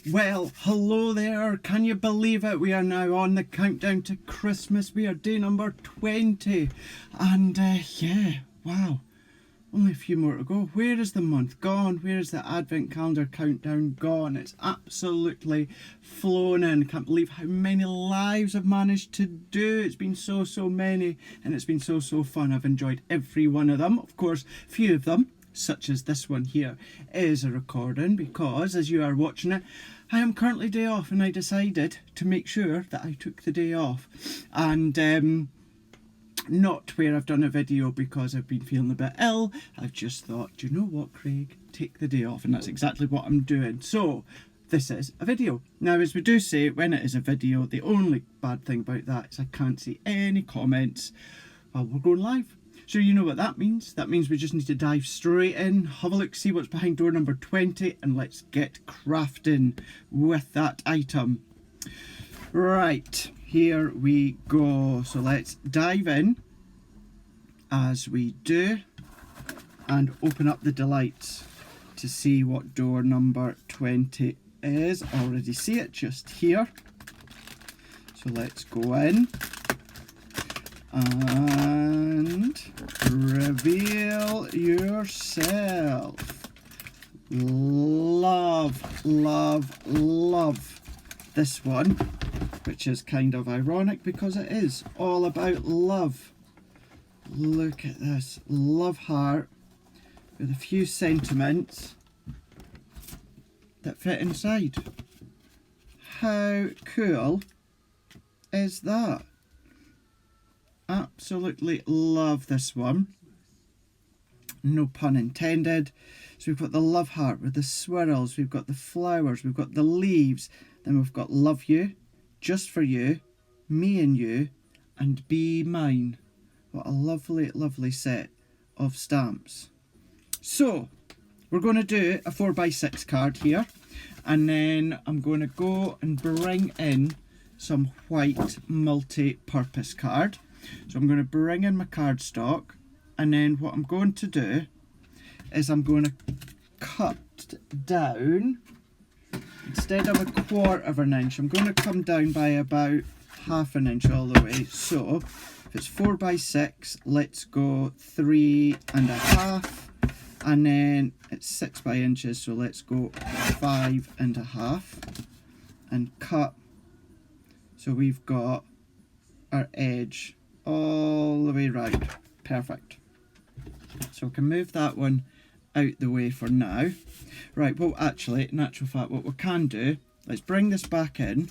Well, hello there. Can you believe it? We are now on the countdown to Christmas. We are day number 20. And yeah, wow. Only a few more to go. Where is the month gone? Where is the advent calendar countdown gone? It's absolutely flown in. Can't believe how many lives I've managed to do. It's been so many, and it's been so fun. I've enjoyed every one of them. Of course, few of them, such as this one here, is a recording because as you are watching it, I am currently day off, and I decided to make sure that I took the day off. And not where I've done a video because I've been feeling a bit ill. I've just thought, do you know what, Craig? Take the day off, and that's exactly what I'm doing. So this is a video. Now, as we do say, when it is a video, the only bad thing about that is I can't see any comments while we're going live. So you know what that means. That means we just need to dive straight in, have a look, see what's behind door number 20, and let's get crafting with that item. Right, here we go. So let's dive in as we do and open up the delights to see what door number 20 is. I already see it just here. So let's go in and reveal yourself. Love, love, love this one, which is kind of ironic because it is all about love. Look at this, love heart with a few sentiments that fit inside. How cool is that? Absolutely love this one. No pun intended. So we've got the love heart with the swirls, we've got the flowers, we've got the leaves, then we've got love you, just for you, me and you, and be mine. What a lovely, lovely set of stamps. So we're going to do a 4x6 card here, and then I'm going to go and bring in some white multi-purpose card. So I'm going to bring in my cardstock, and then what I'm going to do is I'm going to cut down, instead of 1/4 of an inch, I'm going to come down by about 1/2 inch all the way. So if it's 4x6, let's go 3.5, and then it's 6 by inches, so let's go 5.5 and cut. So we've got our edge all the way round. Perfect. So we can move that one out the way for now. Right, well actually, in actual fact, what we can do, let's bring this back in.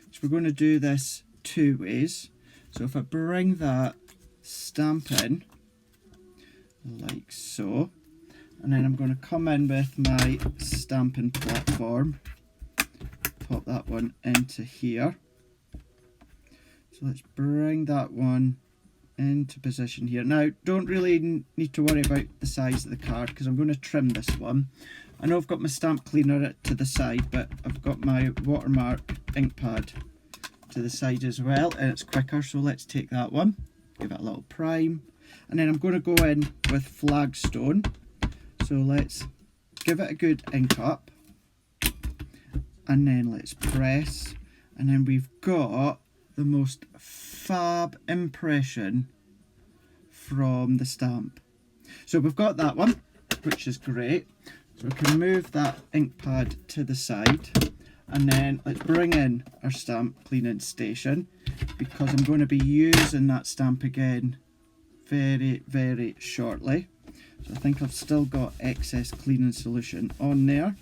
So we're going to do this 2 ways. So if I bring that stamp in, like so, and then I'm going to come in with my stamping platform, pop that one into here. So let's bring that one into position here. Now, don't really need to worry about the size of the card because I'm going to trim this one. I know I've got my stamp cleaner to the side, but I've got my watermark ink pad to the side as well, and it's quicker, so let's take that one, give it a little prime, and then I'm going to go in with Flagstone. So let's give it a good ink up, and then let's press, and then we've got the most fab impression from the stamp. So we've got that one, which is great. So we can move that ink pad to the side, and then let's bring in our stamp cleaning station because I'm going to be using that stamp again very shortly. So I think I've still got excess cleaning solution on there.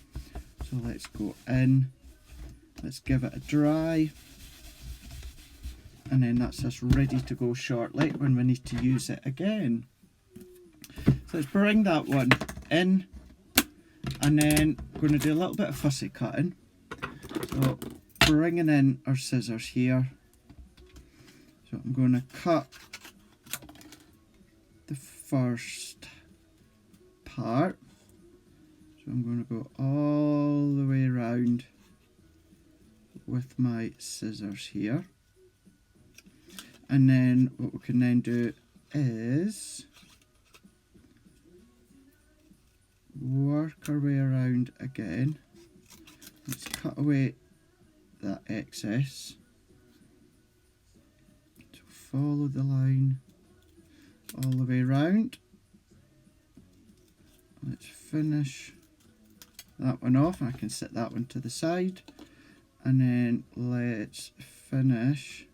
So let's go in, let's give it a dry, and then that's us ready to go shortly when we need to use it again. So let's bring that one in, and then we're going to do a little bit of fussy cutting. So bringing in our scissors here. So I'm going to cut the first part. So I'm going to go all the way around with my scissors here. And then what we can then do is work our way around again Let's cut away that excess. So follow the line all the way round. Let's finish that one off. I can set that one to the side, and then let's finish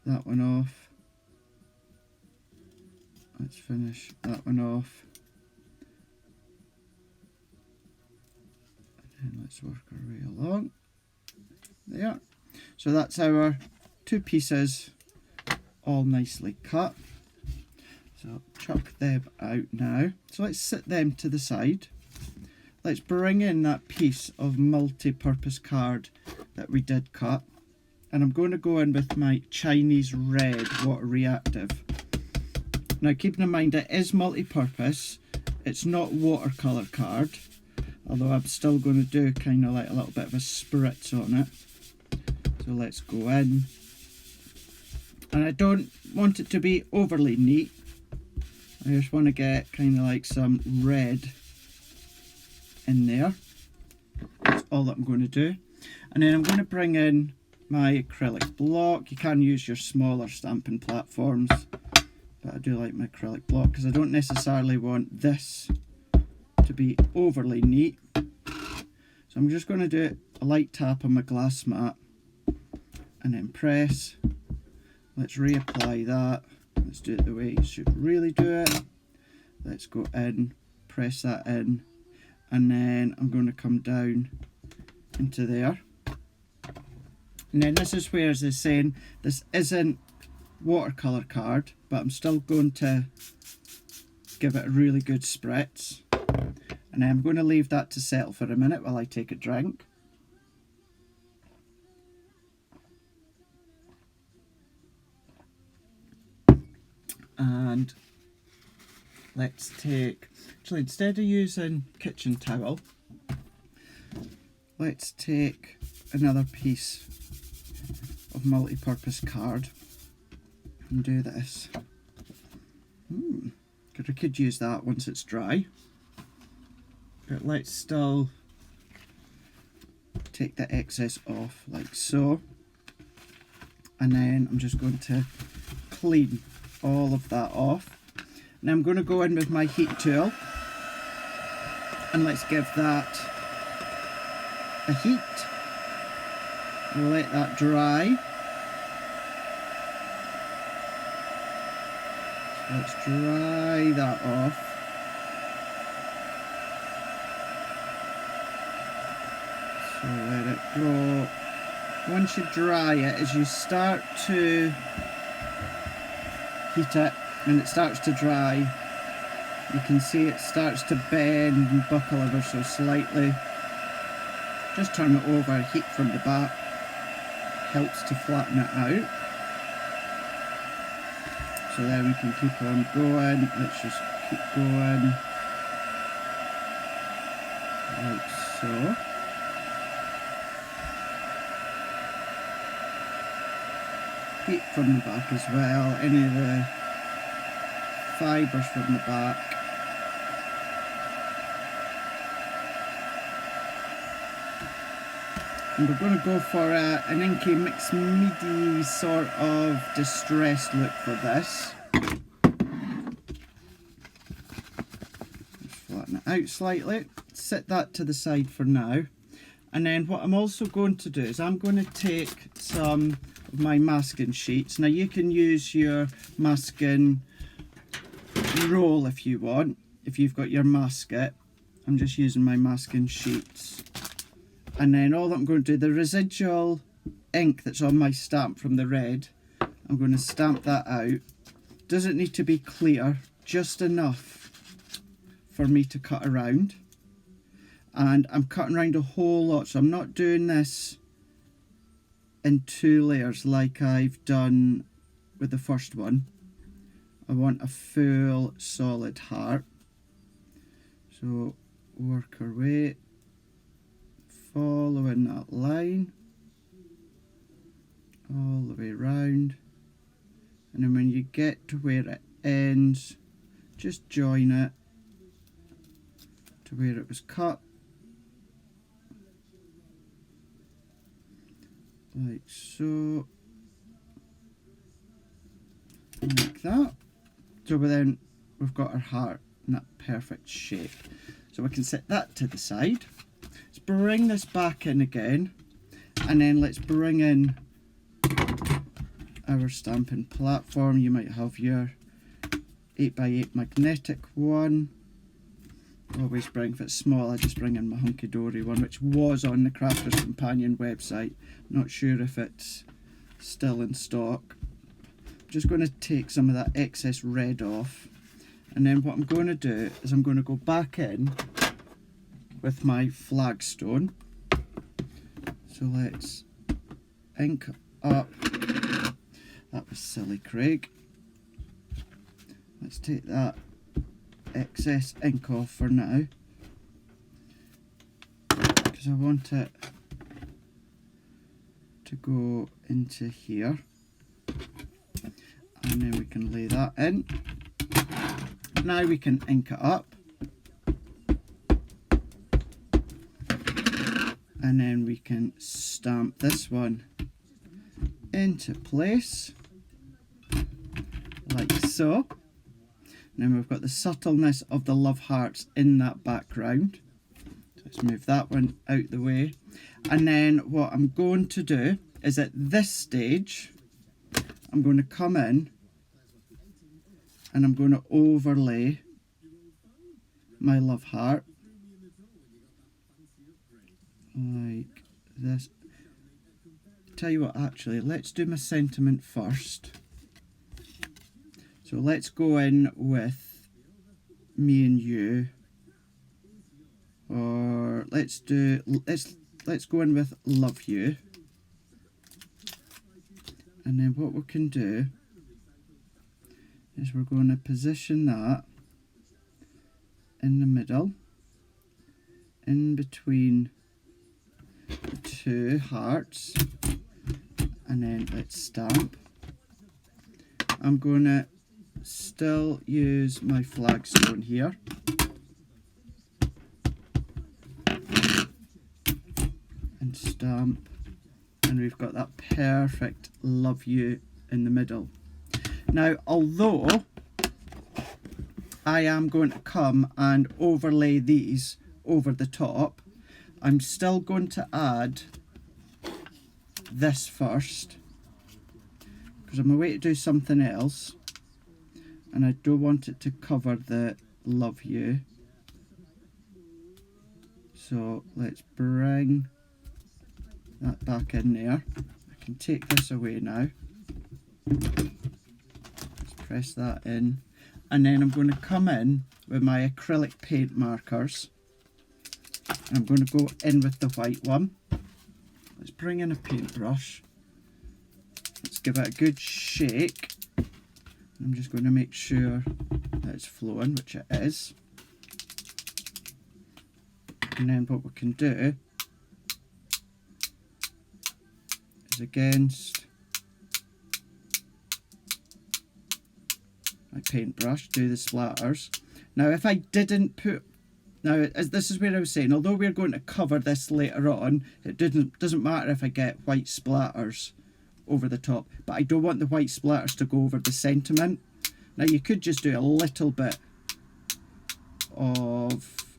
that one off. Let's finish that one off, and then let's work our way along there. So that's our two pieces all nicely cut. So chuck them out now. So let's set them to the side. Let's bring in that piece of multi-purpose card that we did cut, and I'm going to go in with my Chinese red water reactive. Now keeping in mind it is multi-purpose, it's not watercolour card, although I'm still going to do kind of like a little bit of a spritz on it. So let's go in, and I don't want it to be overly neat. I just want to get kind of like some red in there. That's all that I'm going to do. And then I'm going to bring in my acrylic block. You can use your smaller stamping platforms, but I do like my acrylic block because I don't necessarily want this to be overly neat. So I'm just going to do a light tap on my glass mat and then press. Let's reapply that. Let's do it the way you should really do it. Let's go in, press that in, and then I'm going to come down into there. And then this is where, as they're saying, this isn't watercolour card, but I'm still going to give it a really good spritz. And then I'm going to leave that to settle for a minute while I take a drink. And let's take, actually instead of using kitchen towel, let's take another piece of multi-purpose card and do this. I could use that once it's dry, but let's still take the excess off like so, and then I'm just going to clean all of that off. Now I'm going to go in with my heat tool and let's give that a heat. We'll let that dry. So let's dry that off. So let it go. Once you dry it, as you start to heat it and it starts to dry, you can see it starts to bend and buckle ever so slightly. Just turn it over, heat from the back helps to flatten it out. So then we can keep on going. Let's just keep going like so. Heat from the back as well, any of the fibres from the back. And we're going to go for an inky mixed meaty sort of distressed look for this. Just flatten it out slightly, set that to the side for now. And then what I'm also going to do is I'm going to take some of my masking sheets. Now you can use your masking roll if you want, if you've got your masket. I'm just using my masking sheets. And then all that I'm going to do, the residual ink that's on my stamp from the red, I'm going to stamp that out. Doesn't need to be clear, just enough for me to cut around. And I'm cutting around a whole lot, so I'm not doing this in 2 layers like I've done with the first one. I want a full solid heart. So work our way, following that line all the way around, and then when you get to where it ends, just join it to where it was cut. like so, like that. So then we've got our heart in that perfect shape. So we can set that to the side. Let's bring this back in again, and then let's bring in our stamping platform. You might have your 8x8 magnetic one. Always bring, if it's small, I just bring in my hunky dory one, which was on the Crafters Companion website. Not sure if it's still in stock. I'm just going to take some of that excess red off, and then what I'm going to do is I'm going to go back in with my flagstone. So let's ink up. That was silly, Craig. Let's take that excess ink off for now, because I want it to go into here, and then we can lay that in. Now we can ink it up, and then we can stamp this one into place like so. And then we've got the subtleness of the love hearts in that background. So let's move that one out the way. And then what I'm going to do is at this stage, I'm going to come in and I'm going to overlay my love heart like this. Tell you what, actually, let's do my sentiment first. So let's go in with me and you, or let's go in with love you. And then what we can do is we're going to position that in the middle, in between the two hearts, and then let's stamp. I'm going to still use my flagstone here, and stamp, and we've got that perfect love you in the middle. Now, although I am going to come and overlay these over the top, I'm still going to add this first, because I'm away to do something else, and I don't want it to cover the love you. So let's bring that back in there. I can take this away now. Let's press that in, and then I'm going to come in with my acrylic paint markers, and I'm going to go in with the white one. Let's bring in a paintbrush. Let's give it a good shake. I'm just going to make sure that it's flowing, which it is. And then what we can do is against my paintbrush, do the splatters. Now if I didn't put, now this is where I was saying, although we're going to cover this later on, it doesn't matter if I get white splatters over the top, but I don't want the white splatters to go over the sentiment. Now you could just do a little bit of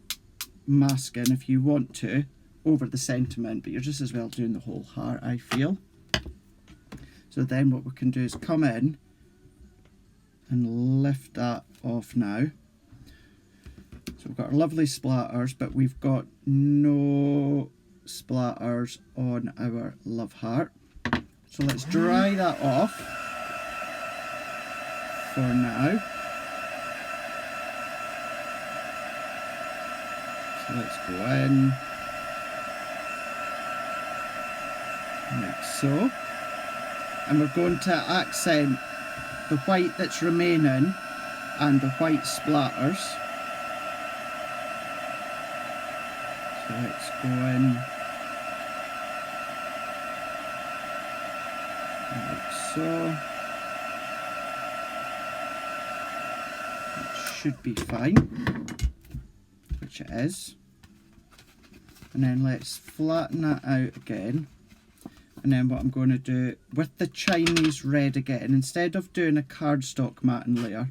masking if you want to over the sentiment, but you're just as well doing the whole heart, I feel. So then what we can do is come in and lift that off now. So we've got our lovely splatters, but we've got no splatters on our love heart. So let's dry that off for now. So let's go in like so. And we're going to accent the white that's remaining and the white splatters. So let's go in like so. It should be fine, which it is. And then let's flatten that out again. And then what I'm going to do with the Chinese red again, instead of doing a cardstock matting layer,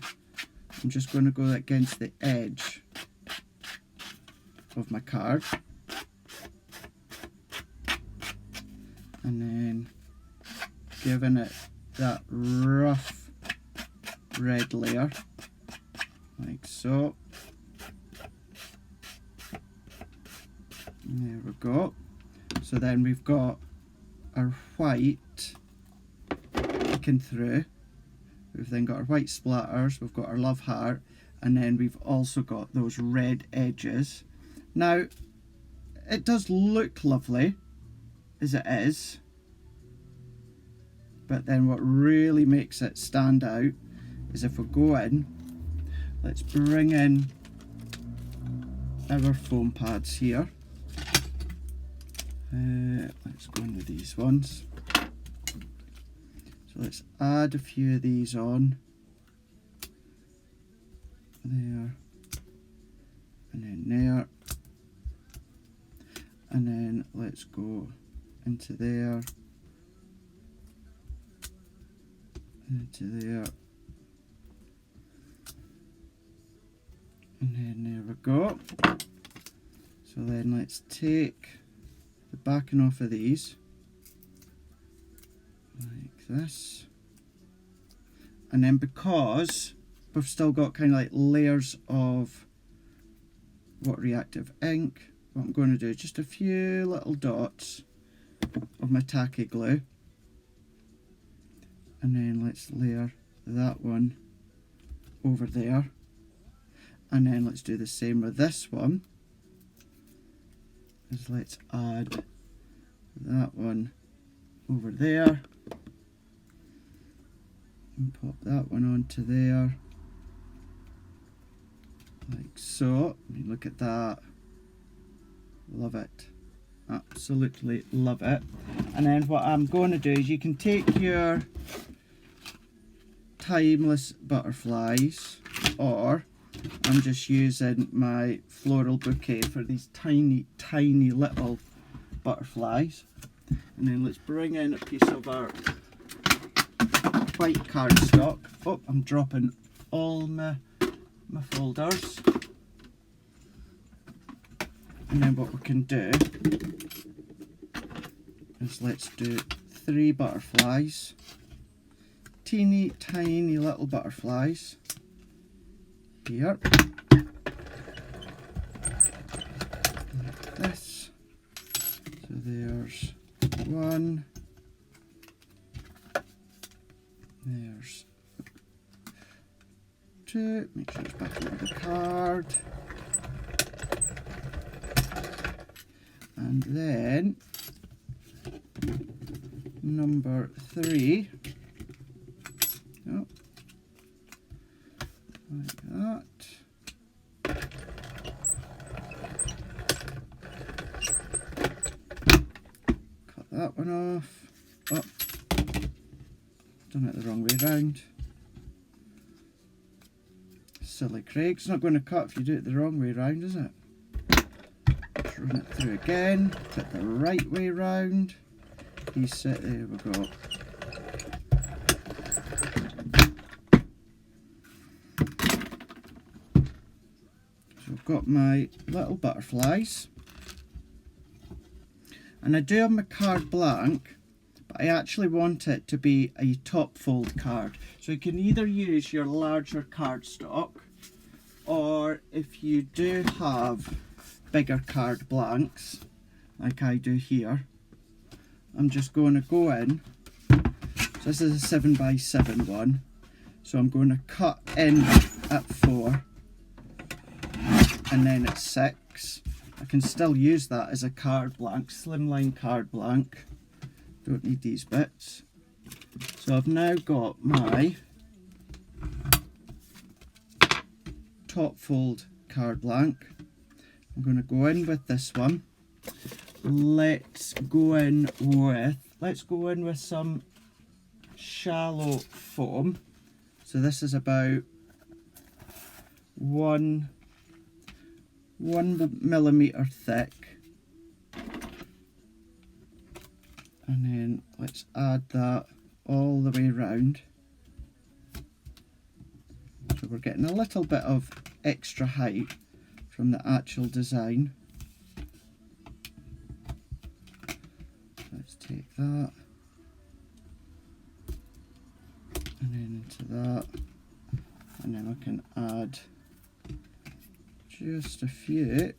I'm just going to go against the edge of my card. And then giving it that rough red layer, like so. And there we go. So then we've got our white peeking through. We've then got our white splatters, we've got our love heart, and then we've also got those red edges. Now, it does look lovely as it is, but then what really makes it stand out is if we go in, let's bring in our foam pads here. Let's go into these ones. So let's add a few of these on. There. And then there. And then let's go into there. Into there. And then there we go. So then let's take the backing off of these like this, and then because we've still got kind of like layers of what reactive ink, what I'm going to do is just a few little dots of my tacky glue, and then let's layer that one over there, and then let's do the same with this one. Is let's add that one over there and pop that one onto there like so. I mean, look at that, love it, absolutely love it. And then what I'm going to do is you can take your timeless butterflies, or I'm just using my floral bouquet for these tiny little butterflies. And then let's bring in a piece of our white cardstock. Oh, I'm dropping all my folders. And then what we can do is let's do 3 butterflies, teeny tiny little butterflies here, like this. So there's 1, there's 2, make sure it's back over the card, and then number 3, oh, like that. Cut that one off. Oh, done it the wrong way round. Silly Craig, it's not going to cut if you do it the wrong way round, is it? Let's run it through again, put it the right way round. Reset, there we go. So I've got my little butterflies, and I do have my card blank, but I actually want it to be a top fold card. So you can either use your larger cardstock, or if you do have bigger card blanks, like I do here, I'm just going to go in. So this is a 7x7 one, so I'm going to cut in at 4 and then at 6. I can still use that as a card blank, slimline card blank. Don't need these bits. So I've now got my top fold card blank. I'm going to go in with this one. Let's go in with some shallow foam. So this is about 1 millimeter thick, And then let's add that all the way round. So we're getting a little bit of extra height from the actual design. Let's take that and then into that, and then I can add just a few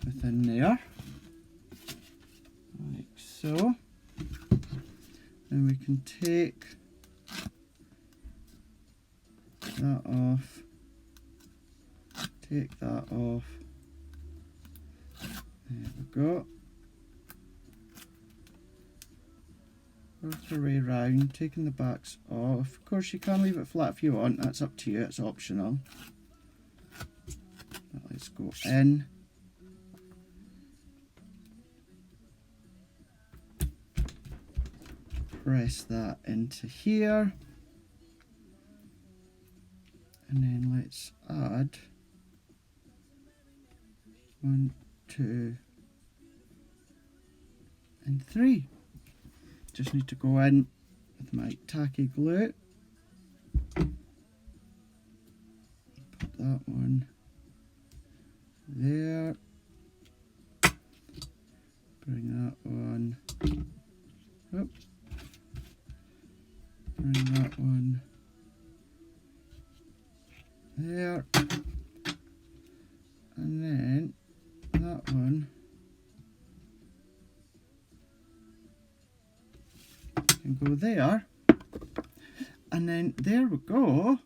within there, like so. Then we can take that off, take that off, there we go. Work your way round, taking the backs off. Of course you can leave it flat if you want, that's up to you, it's optional. But let's go in. Press that into here. And then let's add 1, 2, and 3. Just need to go in with my tacky glue. Put that one there. Bring that one up. Bring that one there. And then that one can go there, and then there we go,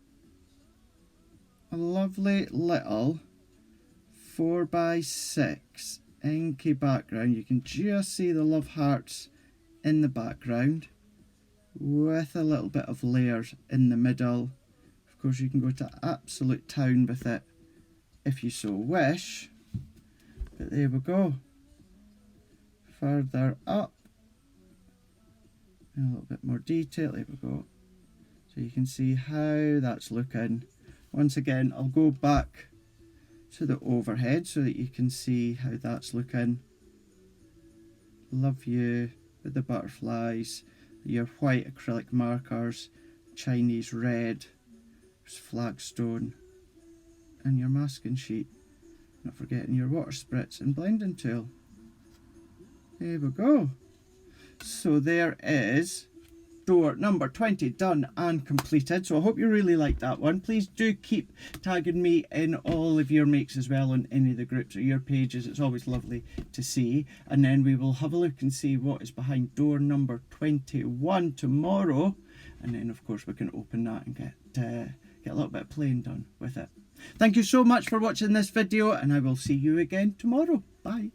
a lovely little 4x6 inky background. You can just see the love hearts in the background with a little bit of layers in the middle. Of course you can go to absolute town with it if you so wish, but there we go. Further up, a little bit more detail, there we go. So you can see how that's looking. Once again, I'll go back to the overhead so that you can see how that's looking. Love you with the butterflies, your white acrylic markers, Chinese red, flagstone, and your masking sheet. Not forgetting your water spritz and blending tool. There we go. So there is door number 20 done and completed. So I hope you really liked that one. Please do keep tagging me in all of your makes as well on any of the groups or your pages. It's always lovely to see. And then we will have a look and see what is behind door number 21 tomorrow. And then of course we can open that and get a little bit of playing done with it. Thank you so much for watching this video, and I will see you again tomorrow. Bye.